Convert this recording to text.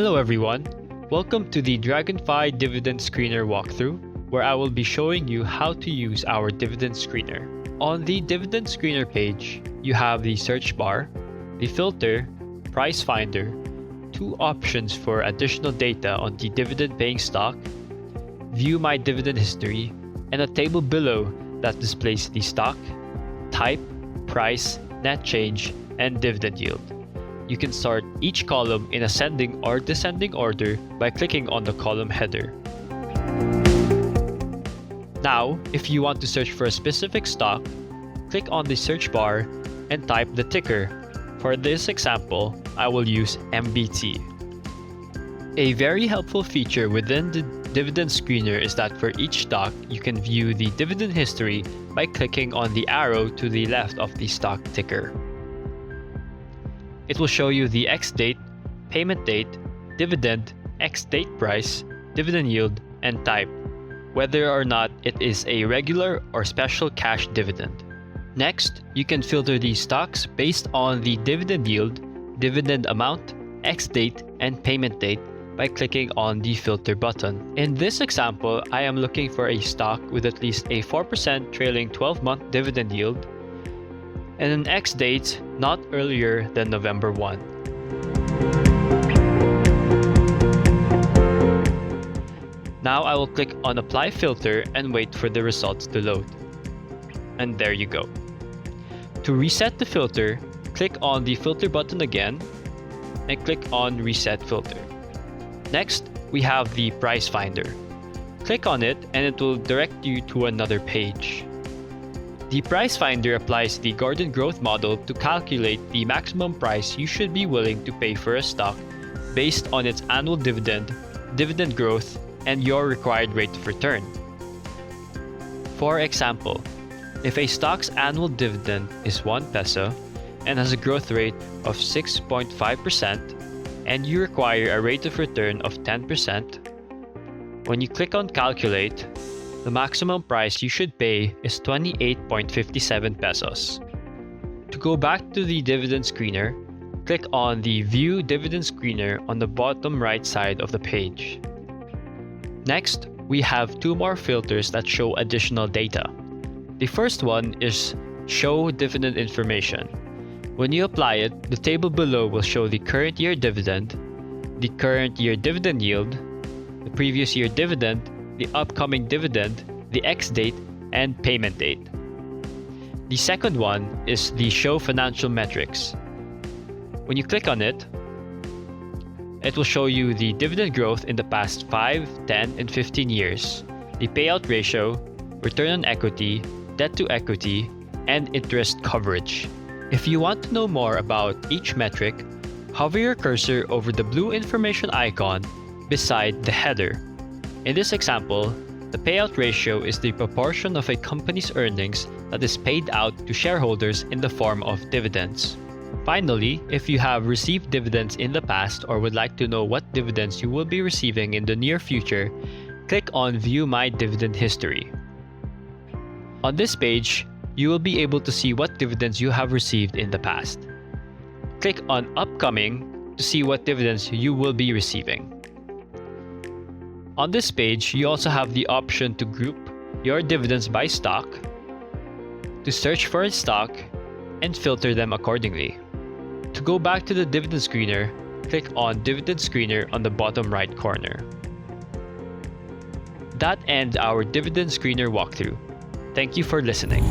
Hello everyone, welcome to the DragonFi Dividend Screener walkthrough, where I will be showing you how to use our Dividend Screener. On the Dividend Screener page, you have the search bar, the filter, price finder, two options for additional data on the dividend paying stock, view my dividend history, and a table below that displays the stock, type, price, net change, and dividend yield. You can sort each column in ascending or descending order by clicking on the column header. Now, if you want to search for a specific stock, click on the search bar and type the ticker. For this example, I will use MBT. A very helpful feature within the Dividend Screener is that for each stock, you can view the dividend history by clicking on the arrow to the left of the stock ticker. It will show you the ex-date, payment date, dividend, ex-date price, dividend yield, and type, whether or not it is a regular or special cash dividend. Next, you can filter these stocks based on the dividend yield, dividend amount, ex-date, and payment date by clicking on the filter button. In this example, I am looking for a stock with at least a 4% trailing 12-month dividend yield and an ex-date not earlier than November 1. Now I will click on Apply Filter and wait for the results to load. And there you go. To reset the filter, click on the filter button again and click on Reset Filter. Next, we have the Price Finder. Click on it and it will direct you to another page. The Price Finder applies the Gordon Growth Model to calculate the maximum price you should be willing to pay for a stock based on its annual dividend, dividend growth, and your required rate of return. For example, if a stock's annual dividend is 1 peso and has a growth rate of 6.5% and you require a rate of return of 10%, when you click on Calculate, the maximum price you should pay is 28.57 pesos. To go back to the Dividend Screener, click on the View Dividend Screener on the bottom right side of the page. Next, we have two more filters that show additional data. The first one is Show Dividend Information. When you apply it, the table below will show the current year dividend, the current year dividend yield, the previous year dividend, the upcoming dividend, the ex-date, and payment date. The second one is the Show Financial Metrics. When you click on it, it will show you the dividend growth in the past 5, 10, and 15 years, the payout ratio, return on equity, debt to equity, and interest coverage. If you want to know more about each metric, hover your cursor over the blue information icon beside the header. In this example, the payout ratio is the proportion of a company's earnings that is paid out to shareholders in the form of dividends. Finally, if you have received dividends in the past or would like to know what dividends you will be receiving in the near future, click on View My Dividend History. On this page, you will be able to see what dividends you have received in the past. Click on Upcoming to see what dividends you will be receiving. On this page, you also have the option to group your dividends by stock, to search for a stock, and filter them accordingly. To go back to the Dividend Screener, click on Dividend Screener on the bottom right corner. That ends our Dividend Screener walkthrough. Thank you for listening.